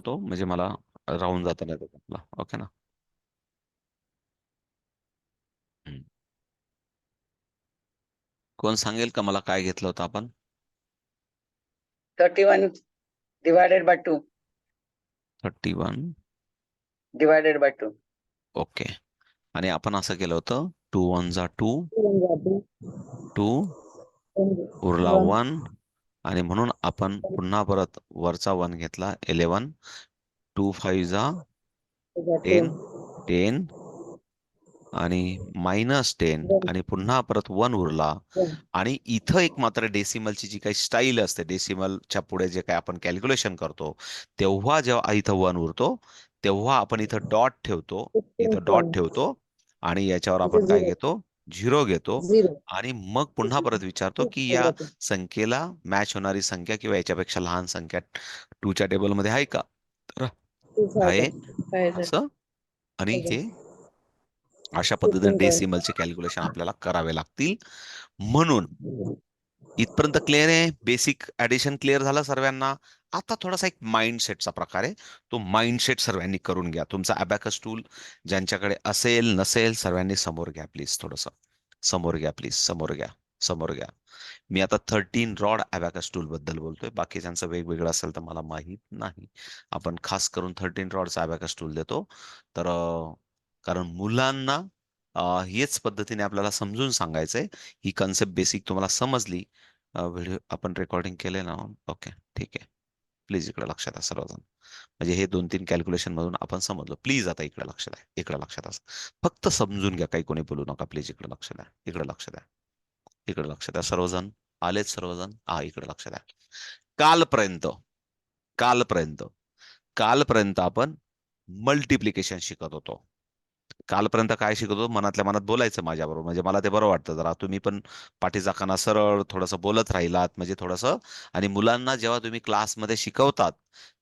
तो म्हणजे मला राहून जाता नाही आपला. ओके ना. हम्म. कोण सांगेल का मला काय घेतलं होतं आपण? 31 divided by 2. 31. Divided by 2. Okay. आणि आपण असं केलं होतं 2 1 जा 2, 2 उरला 1, आणि म्हणून आपण पुन्हा परत वरचा 1 घेतला 11, 2 5 जा 10, 10 आणि -10, आणि पुन्हा परत 1 उरला. आणि इथं एक मात्र डेसिमलची जी काही स्टाईल असते, डेसिमलच्या पुढे जे काही आपण कॅल्क्युलेशन करतो, तेव्हा जेव्हा इथं 1 उरतो, तेव्हा आपण इथं डॉट ठेवतो. इथं डॉट ठेवतो आणि याच्यावर आपण काय घेतो? 0 घेतो. आणि मग पुन्हा परत विचारतो की या संख्येला मॅच होणारी संख्या किंवा याच्यापेक्षा लहान संख्या 2 च्या टेबलमध्ये आहे का? तर आहे. असं. आणि हे अशा पद्धतीने डेसिमलचे कॅल्क्युलेशन आपल्याला करावे लागतील. म्हणून इथपर्यंत क्लिअर आहे. बेसिक ऍडिशन क्लिअर झालं सर्वांना. आता थोडासा एक माइंडसेटचा प्रकार आहे, तो माइंडसेट सर्वांनी करून घ्या. तुमचा अबॅकस टूल ज्यांच्याकडे असेल नसेल सर्वांनी समोर घ्या प्लीज. थोडस समोर घ्या प्लीज. समोर घ्या. समोर घ्या. मी आता 13 रॉड अबॅकस टूल बद्दल बोलतोय. बाकीच्यांचं वेगवेगळं असेल तर मला माहित नाही. आपण खास करून 13 रॉडचा अबॅकस टूल देतो. तर कारण मुलांना हेच पद्धतीने आपल्याला समजून सांगायचंय. ही कन्सेप्ट बेसिक तुम्हाला समजली. व्हिडिओ आपण रेकॉर्डिंग केले ना? ओके, ठीक आहे. प्लीज इकडे लक्षात द्या सर्वजण. म्हणजे हे 2-3 कॅल्क्युलेशन मधून आपण समजलो. प्लीज आता इकडे लक्ष द्या. इकडे लक्षात द्या. फक्त समजून घ्या. काही कोणी बोलू नका. प्लीज इकडे लक्ष द्या. इकडे लक्ष द्या. इकडे लक्ष द्या सर्वजण. आलेच सर्वजण? इकडे लक्ष द्या. कालपर्यंत कालपर्यंत कालपर्यंत आपण मल्टिप्लिकेशन शिकत होतो. कालपर्यंत काय शिकतो? मनातल्या मनात बोलायचं माझ्याबरोबर, म्हणजे मला ते बरं वाटतं. जरा तुम्ही पण पाठी जाताना सरळ थोडंसं बोलत राहिलात म्हणजे थोडंसं. आणि मुलांना जेव्हा तुम्ही क्लासमध्ये शिकवतात,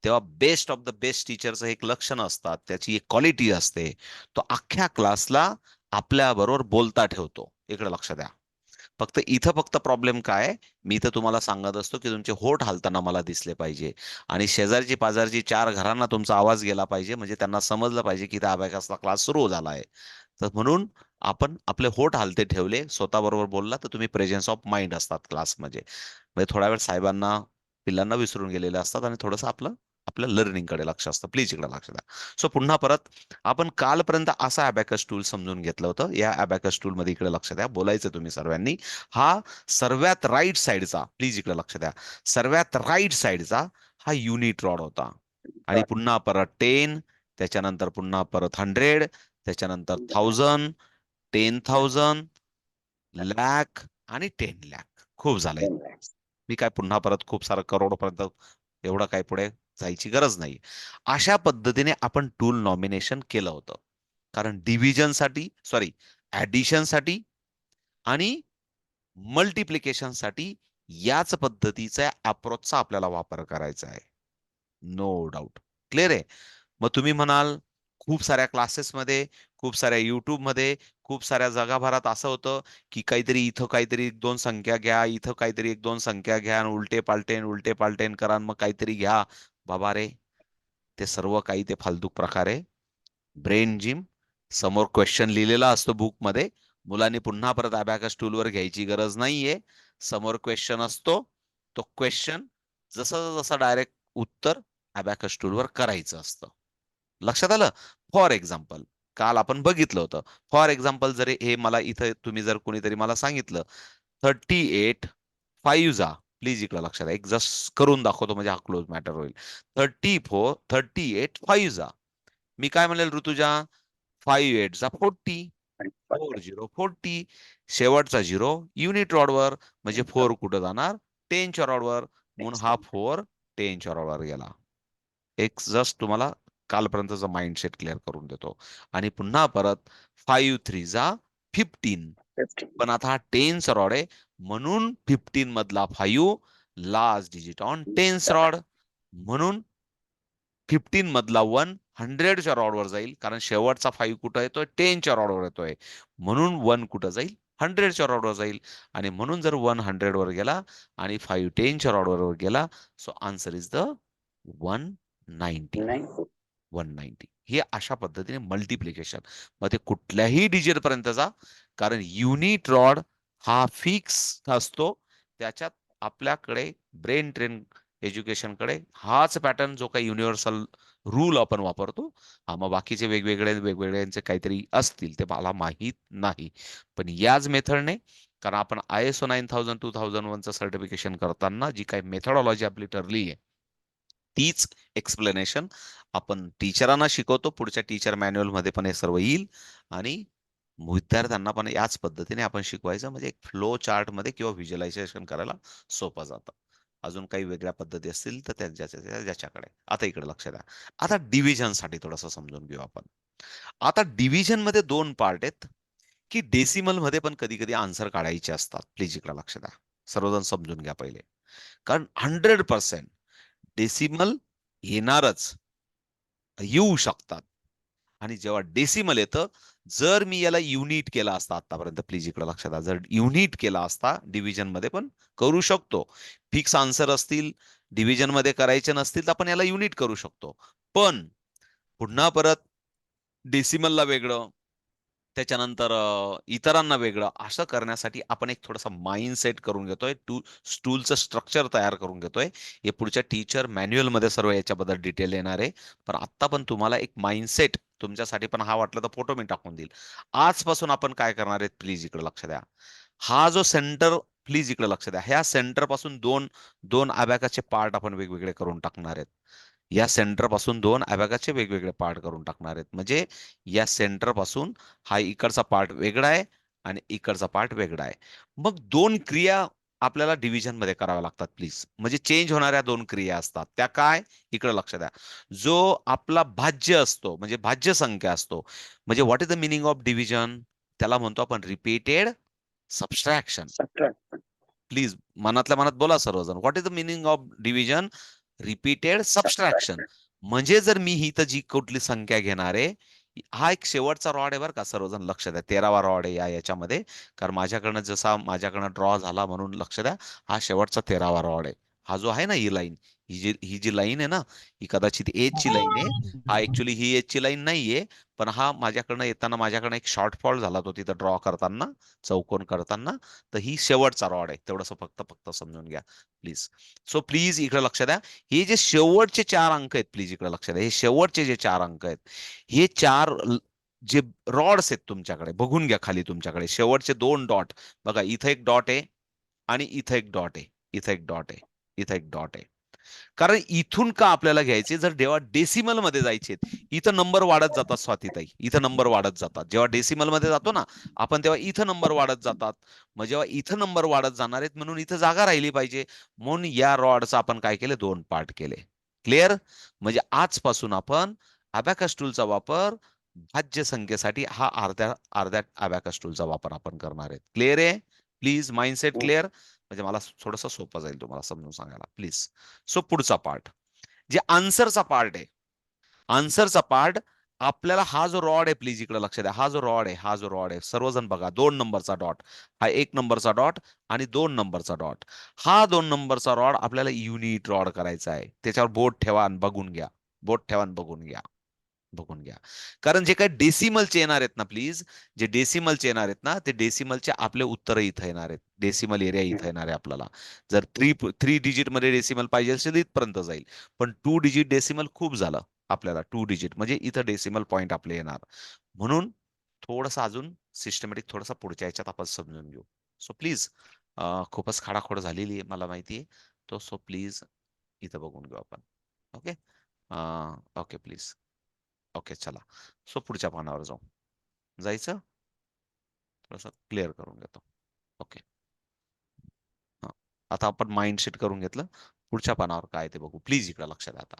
तेव्हा बेस्ट ऑफ द बेस्ट टीचरचं एक लक्षण असतात, त्याची एक क्वालिटी असते. तो अख्ख्या क्लासला आपल्याबरोबर बोलता ठेवतो. इकडे लक्ष द्या. फक्त प्रॉब्लेम काय आहे? मी तर तुम्हाला सांगत असतो की तुमचे होठ हालताना मला दिसले पाहिजे. आणि शेजारची पाजारची 4 घरांना तुमचा आवाज गेला पाहिजे, म्हणजे त्यांना समजलं पाहिजे की त्या अबॅकसला क्लास सुरू झाला आहे. तर म्हणून आपण आपले होठ हालते ठेवले, स्वतःबरोबर बोलला तर तुम्ही प्रेझेन्स ऑफ माइंड असतात क्लासमध्ये. म्हणजे थोडा वेळ साहेबांना, पिल्लांना विसरून गेलेले असतात आणि थोडंसं आपलं आपल्या लर्निंगकडे लक्ष असतं. प्लीज इकडे लक्ष द्या. सो पुन्हा परत आपण कालपर्यंत असा अबॅकस टूल समजून घेतलं होतं. या अबॅकस टूल मध्ये इकडे लक्ष द्या. बोलायचं तुम्ही सर्वांनी. हा सर्वात राईट साईडचा, प्लीज इकडे लक्ष द्या, सर्वात राईट साईडचा हा युनिट रॉड होता. आणि पुन्हा परत 10, त्याच्यानंतर पुन्हा परत 100, त्याच्यानंतर 1000, 10,000, लाख आणि 10 लाख. खूप झालंय. 10 lakhs. मी काय पुन्हा परत खूप सारं करोडपर्यंत एवढं काय पुढे जायची गरज नाही. अशा पद्धतीने आपण टूल नॉमिनेशन केलं होतं. कारण डिव्हिजनसाठी, सॉरी, ऍडिशनसाठी आणि मल्टिप्लिकेशनसाठी याच पद्धतीचा अप्रोचचा आपल्याला वापर करायचा आहे. No doubt. क्लिअर आहे? मग तुम्ही म्हणाल खूप साऱ्या क्लासेसमध्ये, खूप साऱ्या युट्यूबमध्ये, खूप साऱ्या जगाभरात असं होतं की काहीतरी इथं काहीतरी 1-2 संख्या घ्या, इथं काहीतरी 1-2 संख्या घ्या आणि उलटे पालटेन करा मग काहीतरी घ्या. बाबा रे, ते सर्व काही ते फालतू प्रकार आहे. Brain gym. समोर क्वेश्चन लिहिलेला असतो बुकमध्ये. मुलांनी पुन्हा परत अबॅकस टूलवर घ्यायची गरज नाहीये. समोर क्वेश्चन असतो. तो क्वेश्चन जसं जसं डायरेक्ट उत्तर अबॅकस टूलवर करायचं असतं. लक्षात आलं? फॉर एक्झाम्पल, काल आपण बघितलं होतं. फॉर एक्झाम्पल, जर हे मला इथं तुम्ही जर कोणीतरी मला सांगितलं 38 5 जा, प्लीज इकडे लक्षात द्या. एक जस्ट करून दाखवतो म्हणजे हा क्लोज मॅटर होईल. 38 5 जा. मी काय म्हणेल ऋतुजा? 5 8 जा 40. 4 0 40. शेवटचा 0 युनिट रॉडवर, म्हणजे 4 कुठं जाणार? 10च्या रॉडवर. म्हणून हा 4 10च्या रॉडवर गेला. एक जस्ट तुम्हाला कालपर्यंतचा माइंडसेट क्लिअर करून देतो. आणि पुन्हा परत 5 3 जा 15. 50. पण आता हा 10चा रॉड आहे, म्हणून 15 मधला 5 last digit on 10th rod. म्हणून 15 मधला 1 100च्या रॉडवर जाईल, कारण शेवटचा 5 कुठं येतोय? 10च्या रॉडवर येतोय. म्हणून 1 कुठं जाईल? 100च्या रॉडवर जाईल. आणि म्हणून जर 1 100 वर गेला आणि 5 10च्या रॉडवर गेला, सो आन्सर इज द 1 90. 90. 190. हे अशा पद्धतीने मल्टिप्लिकेशन. मग ते कुठल्याही डिजिट पर्यंत जा, कारण युनिट रॉड हा फिक्स असतो. त्याच्यात आपल्याकडे ब्रेन ट्रेन एज्युकेशनकडे हाच पॅटर्न जो काही युनिव्हर्सल रूल आपण वापरतो. हा, मग बाकीचे वेगवेगळ्यांचे काहीतरी असतील ते मला माहीत नाही. पण याच मेथडने, कारण आपण ISO 9000 2001चं सर्टिफिकेशन करताना जी काही मेथडॉलॉजी आपली ठरली आहे, तीच एक्सप्लेनेशन आपण टीचरांना शिकवतो. पुढच्या टीचर मॅन्युअल मध्ये पण हे सर्व येईल आणि विद्यार्थ्यांना पण याच पद्धतीने आपण शिकवायचं, म्हणजे एक फ्लो चार्ट मध्ये किंवा व्हिज्युअलायझेशन करायला सोपं जातं. अजून काही वेगळ्या पद्धती असतील तर ज्याच्याकडे. आता इकडे लक्ष द्या. आता डिव्हिजन साठी थोडंसं समजून घेऊ आपण. आता डिव्हिजन मध्ये दोन पार्ट आहेत, की डेसिमल मध्ये पण कधी कधी आन्सर काढायचे असतात. प्लीज इकडे लक्ष द्या. सर्वजण समजून घ्या पहिले. कारण 100% डेसिमल येणारच, येऊ शकतात. आणि जेव्हा डेसिमल येतं, जर मी याला युनिट केला असता आतापर्यंत, प्लीज इकडे लक्षात द्या, जर युनिट केला असता, डिव्हिजन मध्ये पण करू शकतो. फिक्स आन्सर असतील, डिव्हिजन मध्ये करायचे नसतील, तर आपण याला युनिट करू शकतो. पण पुन्हा परत डेसिमलला वेगळं, त्याच्यानंतर इतरांना वेगळं, असं करण्यासाठी आपण एक थोडासा माइंड सेट करून घेतोय. स्टूलचं स्ट्रक्चर तयार करून घेतोय. हे पुढच्या टीचर मॅन्युअल मध्ये सर्व याच्याबद्दल डिटेल येणार आहे. पण आता पण तुम्हाला एक माइंडसेट तुमच्यासाठी पण, हा वाटलं तर फोटो मी टाकून देईल. आजपासून आपण काय करणार आहेत, प्लीज इकडे लक्ष द्या. हा जो सेंटर, प्लीज इकडे लक्ष द्या, ह्या सेंटर पासून दोन दोन अबॅकाचे पार्ट आपण वेगवेगळे करून टाकणार आहेत. या सेंटर पासून दोन अबॅकाचे वेगवेगळे पार्ट करून टाकणार आहेत. म्हणजे या सेंटर पासून हा इकडचा पार्ट वेगळा आहे आणि इकडचा पार्ट वेगळा आहे. मग दोन क्रिया आपल्याला डिव्हिजन मध्ये कराव्या लागतात. प्लीज, म्हणजे चेंज होणाऱ्या दोन क्रिया असतात. त्या काय, इकडे लक्ष द्या. जो आपला भाज्य असतो, म्हणजे भाज्य संख्या असतो, म्हणजे what is the meaning of division, त्याला म्हणतो आपण रिपीटेड सबस्ट्रॅक्शन. Subtract. प्लीज मनातल्या मनात बोला सर्वजण, what is the meaning of division, repeated subtraction. Subtract. म्हणजे जर मी ही तर जी कुठली संख्या घेणार आहे, हा एक शेवटचा रॉड आहे बरं का, सर्वजण लक्ष द्या. 13वा रॉड आहे याच्यामध्ये. कारण माझ्याकडनं जसा माझ्याकडनं ड्रॉ झाला म्हणून लक्ष द्या, हा शेवटचा 13वा रॉड आहे. हा जो आहे ना, ही लाईन, ही जी लाईन आहे ना, ही कदाचित एज ची लाईन आहे. हा ऍक्च्युली ही एज ची लाईन नाहीये, पण हा माझ्याकडनं येताना माझ्याकडनं एक शॉर्टफॉल झाला तो तिथं ड्रॉ करताना, चौकोन करताना. तर ही शेवटचा रॉड आहे. तेवढंसं फक्त फक्त समजून घ्या प्लीज. सो प्लीज इकडे लक्ष द्या. हे जे शेवटचे 4 अंक आहेत, प्लीज इकडे लक्ष द्या. हे शेवटचे जे 4 अंक आहेत, हे जे रॉड्स आहेत तुमच्याकडे, बघून घ्या खाली तुमच्याकडे शेवटचे 2 डॉट. बघा, इथं एक डॉट आहे आणि इथं एक डॉट आहे. इथं एक डॉट आहे, इथं एक डॉट आहे. कारण इथून का आपल्याला घ्यायचे, जर जेव्हा डेसिमल मध्ये जायचे, इथं नंबर वाढत जातात स्वातीताई, इथं नंबर वाढत जातात. जेव्हा डेसिमल मध्ये जातो ना आपण, तेव्हा इथं नंबर वाढत जातात. मग जेव्हा इथं नंबर वाढत जाणार आहेत, म्हणून इथं जागा राहिली पाहिजे, म्हणून या रॉडचा आपण काय केले, 2 पार्ट केले. क्लिअर? म्हणजे आजपासून आपण अबॅकस टूलचा वापर भाज्य संख्येसाठी हा अर्ध्या अर्ध्या अबॅकस टूलचा वापर आपण करणार आहेत. क्लिअर आहे? प्लीज माइंडसेट क्लिअर, म्हणजे मला थोडंसं सोपं जाईल तुम्हाला समजून सांगायला. प्लीज. सो पुढचा पार्ट, जे आन्सरचा पार्ट आहे, आन्सरचा पार्ट आपल्याला, हा जो रॉड आहे, प्लीज इकडे लक्ष द्या. हा जो रॉड आहे, हा जो रॉड आहे, सर्वजण बघा, 2 नंबरचा डॉट, हा 1 नंबरचा डॉट आणि 2 नंबरचा डॉट. हा 2 नंबरचा रॉड आपल्याला युनिट रॉड करायचा आहे. त्याच्यावर बोट ठेवा आणि बघून घ्या. बोट ठेवा आणि बघून घ्या. बघून घ्या. कारण जे काही डेसिमलचे येणार आहेत ना, प्लीज, जे डेसिमलचे येणार आहेत ना, ते डेसिमलचे आपले उत्तर इथं येणार आहेत. डेसिमल एरिया इथं येणार आहे आपल्याला. जर थ्री डिजिट मध्ये डेसिमल पाहिजे असेल इथपर्यंत जाईल. पण 2 डिजिट डेसिमल खूप झालं आपल्याला. 2 डिजिट म्हणजे इथं डेसिमल पॉईंट आपले येणार. म्हणून थोडंसं अजून सिस्टमॅटिक, थोडंसं पुढच्या याच्यात आपण समजून घेऊ. सो प्लीज, खूपच खाडाखोड झालेली आहे मला माहिती आहे. तो सो प्लीज इथं बघून घेऊ आपण. ओके. Okay please. ओके, चला. सो पुढच्या पानावर जाऊ. जायचं? थोडंसं क्लिअर करून घेतो. ओके. आता आपण माइंडसेट करून घेतलं. पुढच्या पानावर काय ते बघू. प्लीज इकडे लक्ष द्या आता.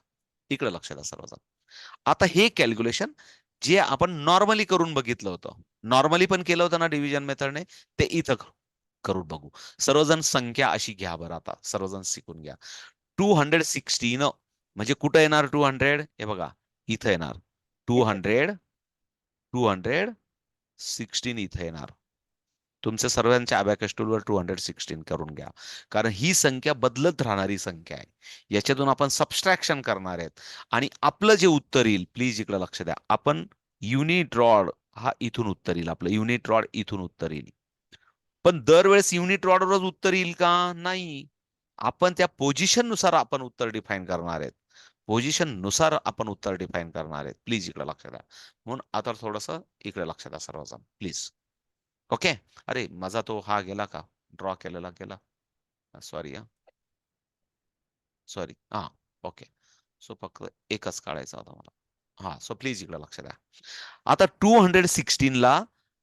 इकडे लक्ष द्या सर्वजण. आता हे कॅल्क्युलेशन जे आपण नॉर्मली करून बघितलं होतं, नॉर्मली पण केलं होतं ना डिव्हिजन मेथडने, ते इथं करून बघू. सर्वजण संख्या अशी घ्या बरं आता. सर्वजण शिकून घ्या. 216 म्हणजे कुठं येणार 200? हे बघा, इथं येणार. 200 216 इथं येणार. तुमच्या सर्वांच्या अबॅकस टूलवर 216 करून घ्या, कारण ही संख्या बदलत राहणारी संख्या आहे. याच्यातून आपण सबस्ट्रॅक्शन करणार आहेत आणि आपलं जे उत्तर येईल, प्लीज इकडे लक्ष द्या, आपण युनिट रॉड हा इथून उत्तर येईल, आपलं युनिट रॉड इथून उत्तर येईल. पण दरवेळेस युनिट रॉडवरच उत्तर येईल का? नाही. आपण त्या पोझिशन नुसार आपण उत्तर डिफाईन करणार आहेत. पोझिशन नुसार आपण उत्तर डिफाईन करणार आहेत. प्लीज इकडे लक्ष द्या. म्हणून आता थोडस इकडे लक्ष द्या सर्वजण प्लीज. ओके. अरे माझा तो हा गेला का? ड्रॉ केलेला गेला. Sorry sorry. हा. ओके. सो फक्त एकच काढायचा होता मला. हा. सो प्लीज इकडे लक्ष द्या. आता 216 ला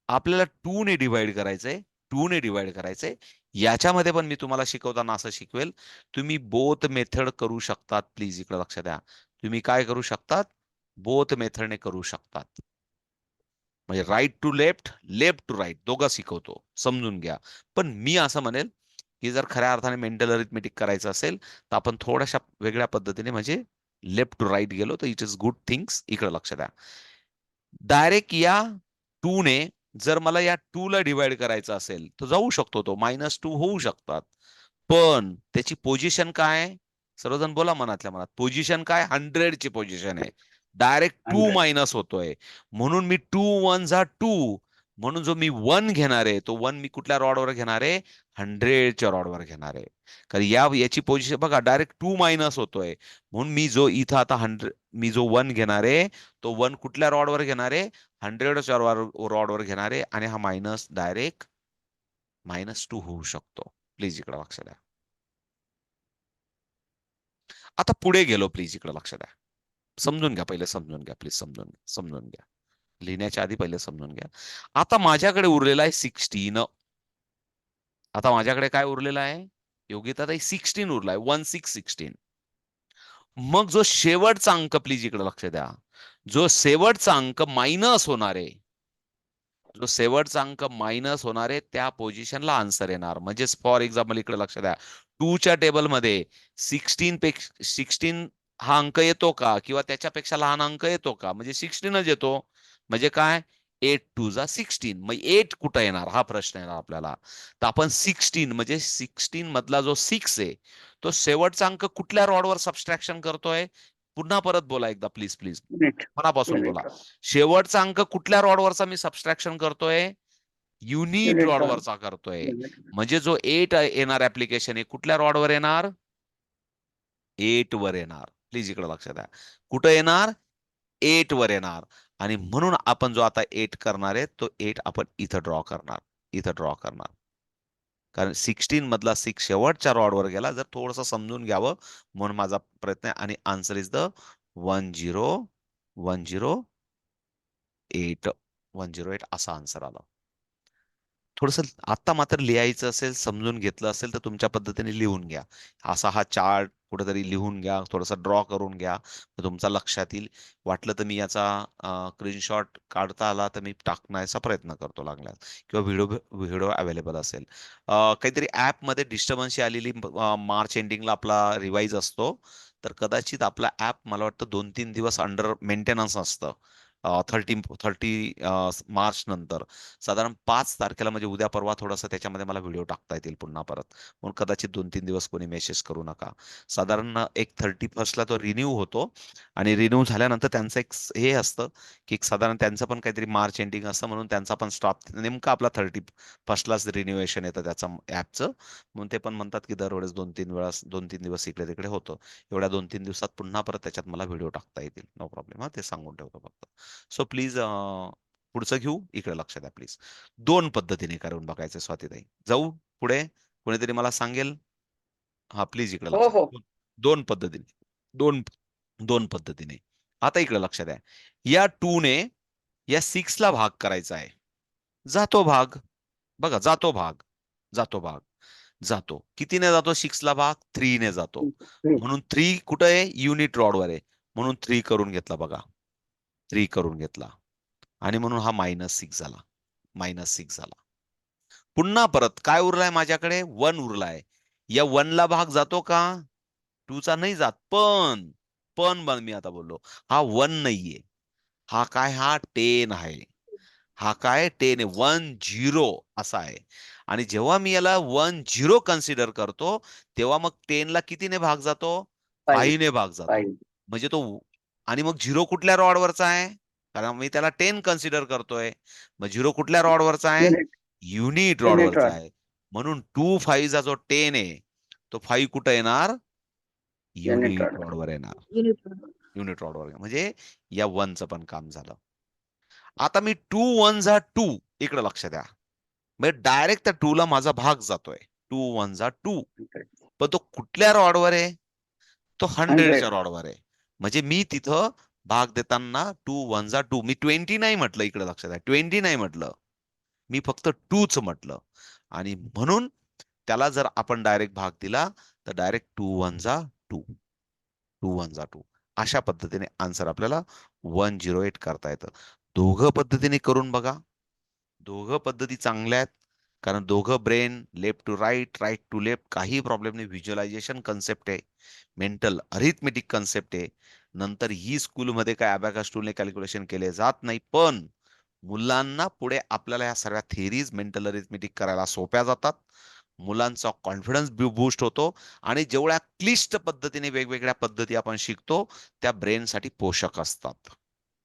आपल्याला 2 ने डिवाइड करायचंय. 2 ने डिवाइड करायचंय. याच्यामध्ये पण मी तुम्हाला शिकवताना असं शिकवेल. तुम्ही बोथ मेथड करू शकतात. प्लीज इकडे लक्ष द्या. तुम्ही काय करू शकतात? बोथ मेथडने करू शकतात. म्हणजे right to left, left to right दोघं शिकवतो. समजून घ्या. पण मी असं म्हणेल की जर खऱ्या अर्थाने मेंटल अरिथमेटिक करायचं असेल तर आपण थोड्याशा वेगळ्या पद्धतीने म्हणजे लेफ्ट टू राईट गेलो तर इट इज गुड थिंग्स. इकडे लक्ष द्या. डायरेक्ट या 2 ने जर मला या 2 ला डिवाइड करायचं असेल तर जाऊ शकतो, तो -2 होऊ शकतात. पण त्याची पोझिशन काय? सर्वजण बोला मनातल्या मनात. पोझिशन काय? 100 ची पोझिशन आहे. डायरेक्ट 2 100. मायनस होतोय. म्हणून मी 2 1 जा 2. म्हणून जो मी 1 घेणार आहे तो 1 मी कुठल्या रॉडवर घेणार आहे? 100 च्या रॉडवर घेणार आहे. कारण याची पोझिशन बघा डायरेक्ट 2 मायनस होतोय. म्हणून मी जो इथं आता 100 मी जो 1 घेणार आहे तो 1 कुठल्या रॉडवर घेणार आहे? 100 च्या रॉडवर घेणार आहे आणि हा मायनस डायरेक्ट -2 होऊ शकतो. प्लीज इकडे लक्ष द्या. आता पुढे गेलो, प्लीज इकडे लक्ष द्या. समजून घ्या, पहिले समजून घ्या, प्लीज समजून घ्या. लिहिण्याच्या आधी पहिले समजून घ्या. आता माझ्याकडे उरलेला आहे 16. आता माझ्याकडे काय उरलेलं आहे? योगिता ताई 16 उरलाय. 1616. मग जो शेवटचा अंक, प्लीज इकडे लक्ष द्या. जो शेवटचा अंक मायनस होणार आहे, जो शेवटचा अंक मायनस होणार आहे त्या पोझिशनला आन्सर येणार. म्हणजेच फॉर एक्झाम्पल इकडे लक्ष द्या. 2 च्या टेबलमध्ये 16 हा अंक येतो का? किंवा त्याच्यापेक्षा लहान अंक येतो का? म्हणजे 16च येतो. म्हणजे काय? 8 2 जा 16. मग 8 कुठं येणार हा प्रश्न येणार आपल्याला. तर आपण 16 म्हणजे 16 मधला जो 6 आहे तो शेवटचा अंक कुठल्या रॉडवर सबस्ट्रॅक्शन करतोय? पुन्हा परत बोला एकदा प्लीज प्लीज. युनिट मनापासून बोला. युनिट शेवटचा अंक कुठल्या रॉडवरचा मी सबस्ट्रॅक्शन करतोय? युनिट युनिट रॉडवरचा करतोय. युनिट म्हणजे जो 8 येणार ऍप्लिकेशन आहे कुठल्या रॉडवर येणार? 8 वर येणार. प्लीज इकडे लक्ष द्या. कुठं येणार? 8 वर येणार. आणि म्हणून आपण जो आता 8 करणार आहे तो 8 आपण इथं ड्रॉ करणार. इथं ड्रॉ करणार. कारण 16 मधला 6 शेवटच्या रॉडवर गेला. जर थोडंसं समजून घ्यावं म्हणून माझा प्रयत्न आहे. आणि आन्सर इज द 1018. 108 असा आन्सर आला. थोडंसं आता मात्र लिहायचं असेल, समजून घेतलं असेल तर तुमच्या पद्धतीने लिहून घ्या. असा हा चार्ट कुठेतरी लिहून घ्या, थोडासा ड्रॉ करून घ्या, तर तुमचा लक्षात येईल. वाटलं तर मी याचा स्क्रीनशॉट काढता आला तर मी टाकण्याचा प्रयत्न करतो लागल्यास, किंवा व्हिडिओ व्हिडिओ अवेलेबल असेल. काहीतरी ॲपमध्ये डिस्टर्बन्स आलेली, मार्च एंडिंगला आपला रिवाईज असतो, तर कदाचित आपला ॲप मला वाटतं 2-3 दिवस अंडर मेंटेनन्स असतं. 30 मार्च नंतर साधारण 5 तारखेला म्हणजे उद्या परवा थोडासा त्याच्यामध्ये मला व्हिडिओ टाकता येतील पुन्हा परत. म्हणून कदाचित 2-3 दिवस कोणी मेसेज करू नका. साधारण एक 31st ला तो रिन्यू होतो आणि रिन्यू झाल्यानंतर त्यांचं एक हे असतं की एक साधारण त्यांचं पण काहीतरी मार्च एंडिंग असतं, म्हणून त्यांचा पण स्टॉप नेमका आपला 31st लाच रिन्युएशन येतं त्याचं ॲपचं. म्हणून ते पण म्हणतात की दरवेळेस 2-3 दिवस इकडे तिकडे होतं. एवढ्या 2-3 दिवसात पुन्हा परत त्याच्यात मला व्हिडिओ टाकता येतील. No problem. हा, ते सांगून ठेवतो फक्त. सो प्लीज पुढचं घेऊ. इकडे लक्ष द्या प्लीज. 2 पद्धतीने करून बघायचं स्वातीताई. जाऊ पुढे? कोणीतरी मला सांगेल? हा, प्लीज इकडे हो लक्ष हो द्या. 2 पद्धतीने. 2 2 पद्धतीने. आता इकडे लक्ष द्या. या 2 ने या 6 ला भाग करायचा आहे. जातो भाग. बघा, जातो भाग. जातो भाग. जातो. कितीने जातो 6 ला भाग? 3 ने जातो. म्हणून 3 कुठं आहे? युनिट रॉडवर आहे. म्हणून 3 करून घेतला बघा. 3 करून घेतला. आणि म्हणून हा -6 झाला. -6 झाला. पुन्हा परत काय उरलाय माझ्याकडे? 1 उरलाय. या 1 ला भाग जातो का? 2 चा नाही जात. पण मी आता बोललो. हा 1 नाहीये. हा काय? हा 10 आहे. हा काय 10 आहे, 10 असा आहे. आणि जेव्हा मी याला 10 कन्सिडर करतो तेव्हा मग 10 ला कितीने भाग जातो? 5 5 ने भाग जातो. 5 म्हणजे तो आणि मग 0 कुठल्या रॉडवरचा आहे? कारण मी त्याला 10 कन्सिडर करतोय. मग 0 कुठल्या रॉडवरचा आहे? युनिट युनिट युनिट रॉडवरचा रॉड आहे. म्हणून 2 5 चा जो 10 आहे तो 5 कुठे येणार? युनिट युनिट रॉड रॉडवर येणार. युनिट युनिट रॉडवर म्हणजे या 1चं पण काम झालं. आता मी 2 1 जा 2 इकडे लक्ष द्या. म्हणजे डायरेक्ट त्या 2 ला माझा भाग जातोय. 2 1 जा 2. पण तो कुठल्या रॉडवर आहे? तो 100च्या 100 रॉडवर आहे. म्हणजे मी तिथं भाग देताना 2 1 जा 2 मी 20 नाही म्हटलं, इकडे लक्षात द्या. 20 नाही म्हटलं. मी फक्त 2च म्हटलं. आणि म्हणून त्याला जर आपण डायरेक्ट भाग दिला तर डायरेक्ट 2 1 जा 2. 2 1 जा 2. अशा पद्धतीने आन्सर आपल्याला 108 करता येतं. दोघं पद्धतीने करून बघा. दोघं पद्धती चांगल्या आहेत. कारण दोघं brain left to right, right to left, काही प्रॉब्लेम नाही. व्हिज्युअलायझेशन कन्सेप्ट आहे, मेंटल अरिथमेटिक कन्सेप्ट आहे. नंतर ही स्कूलमध्ये काय अबॅकस टूलने कॅल्क्युलेशन केले जात नाही, पण मुलांना पुढे आपल्याला या सर्व थेरीज मेंटल अरिथमेटिक करायला सोप्या जातात. मुलांचा कॉन्फिडन्स बूस्ट होतो आणि जेवढ्या क्लिष्ट पद्धतीने वेगवेगळ्या पद्धती आपण शिकतो त्या ब्रेनसाठी पोषक असतात.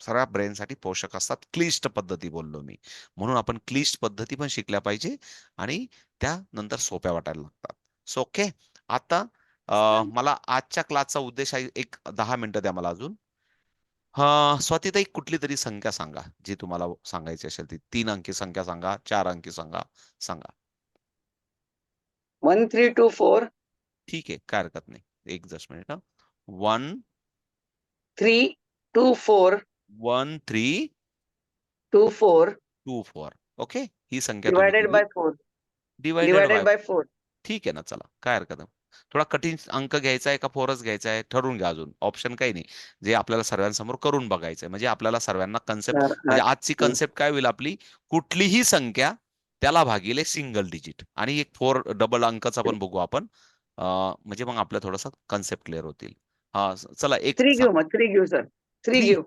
सर्व ब्रेनसाठी पोषक असतात. क्लिष्ट पद्धती बोललो मी. म्हणून आपण क्लिष्ट पद्धती पण शिकल्या पाहिजे आणि त्या नंतर सोप्या वाटायला लागतात. So okay. आता मला आजच्या क्लासचा उद्देश आहे, एक 10 मिनिटं द्या मला अजून. स्वातीताई कुठली तरी संख्या सांगा जी तुम्हाला सांगायची असेल ती. 3 अंकी संख्या सांगा, 4 अंकी सांगा. 1324 ठीक आहे, काय हरकत नाही. एक जस्ट मिनिट. 1 324 1 3 24 2 4. ओके, ही संख्या तुम्ही divided दिली. by 4 divided by. divided by 4 ठीक आहे ना, चला काय हरकत नाही. थोडा कठीण अंक घ्यायचा आहे का 4च घ्यायचा आहे? ठरवून घ्या. अजून ऑप्शन काही नाही. जे आपल्याला सर्वांसमोर करून बघायचंय. म्हणजे आपल्याला सर्वांना कन्सेप्ट, 4 म्हणजे 8 आजची कन्सेप्ट काय होईल आपली? कुठलीही संख्या त्याला भागिले सिंगल डिजिट आणि एक 4 डबल अंकाचा पण बघू आपण. म्हणजे मग आपल्या थोडासा कन्सेप्ट क्लिअर होतील. हा चला एक 3 घेऊ मग 3 घेऊ सर 3 3. घेऊ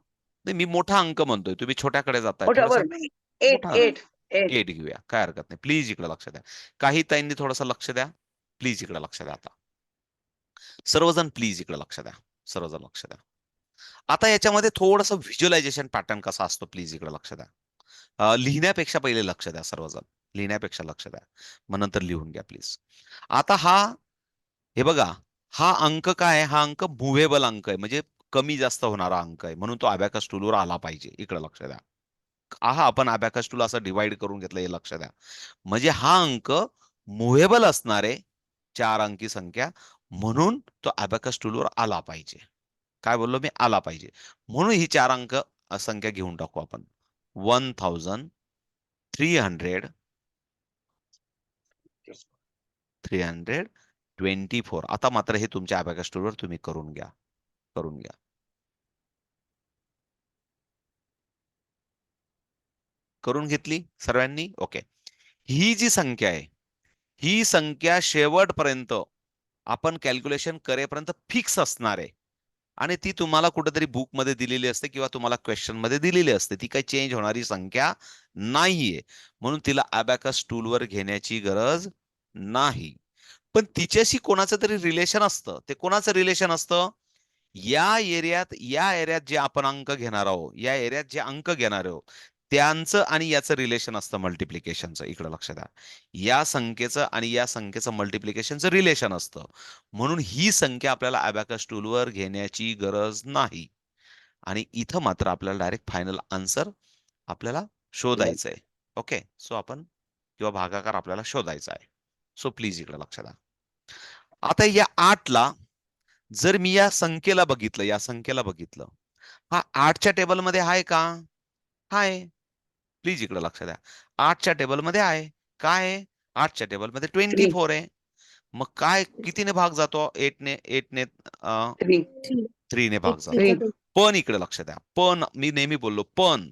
नाही, मी मोठा अंक म्हणतोय, तुम्ही छोट्याकडे जाताय. मोठा थोडासा बरं 8 मोठा 8 8 8 घेऊया, काय हरकत नाही. प्लीज इकडे लक्ष द्या. काही ताईंनी थोडंसं लक्ष द्या. प्लीज इकडे लक्ष द्या. आता सर्वजण प्लीज इकडे लक्ष द्या. सर्वजण लक्ष द्या. आता याच्यामध्ये थोडंसं व्हिज्युअलायझेशन पॅटर्न कसा असतो प्लीज इकडे लक्ष द्या. लिहिण्यापेक्षा पहिले लक्ष द्या सर्वजण. लिहिण्यापेक्षा लक्ष द्या. मग नंतर लिहून घ्या प्लीज. आता हे बघा, हा अंक काय आहे? हा अंक मुव्हेबल अंक आहे, म्हणजे कमी जास्त होणारा अंक आहे. म्हणून तो अबॅकस टूलवर आला पाहिजे. इकडे लक्ष द्या. आपण अबॅकस टूल असं डिवाइड करून घेतलं, हे लक्ष द्या. म्हणजे हा अंक मुव्हेबल असणारे 4 अंकी संख्या, म्हणून तो अबॅकस टूलवर आला पाहिजे. काय बोललो मी? आला पाहिजे. म्हणून ही 4 अंक संख्या घेऊन टाकू आपण. 1324. आता मात्र हे तुमच्या अबॅकस टूलवर तुम्ही करून घ्या. करून घ्या. करून घेतली सर्वांनी? ओके. ही जी संख्या आहे, ही संख्या शेवटपर्यंत आपण कॅल्क्युलेशन करेपर्यंत फिक्स असणार आहे. आणि ती तुम्हाला कुठेतरी बुकमध्ये दिलेली असते किंवा तुम्हाला क्वेश्चन मध्ये दिलेली असते. ती काही चेंज होणारी संख्या नाहीये. म्हणून तिला अबॅकस टूलवर घेण्याची गरज नाही. पण तिच्याशी कोणाचं तरी रिलेशन असतं. ते कोणाचं रिलेशन असतं? या एरियात जे आपण अंक घेणार आहोत, या एरियात जे अंक घेणार आहोत त्यांचं आणि याचं रिलेशन असतं मल्टिप्लिकेशनचं. इकडे लक्ष द्या. या संख्येचं आणि या संख्येचं मल्टिप्लिकेशनचं रिलेशन असतं. म्हणून ही संख्या आपल्याला अबॅकस टूलवर घेण्याची गरज नाही. आणि इथं मात्र आपल्याला डायरेक्ट फायनल आन्सर आपल्याला शोधायचं आहे. ओके. सो आपण किंवा भागाकार आपल्याला शोधायचा आहे. सो प्लीज इकडे लक्ष द्या. आता या 8 ला जर मी या संख्येला बघितलं, हा 8च्या टेबलमध्ये आहे का? आहे. प्लीज इकडे लक्ष द्या. 8च्या टेबलमध्ये आहे. काय आहे? 8च्या टेबलमध्ये 3 24 आहे. मग काय कितीने भाग जातो? 8 ने 3 3 ने भाग जातो. 3 पण इकडे लक्ष द्या. पण मी नेहमी बोललो पण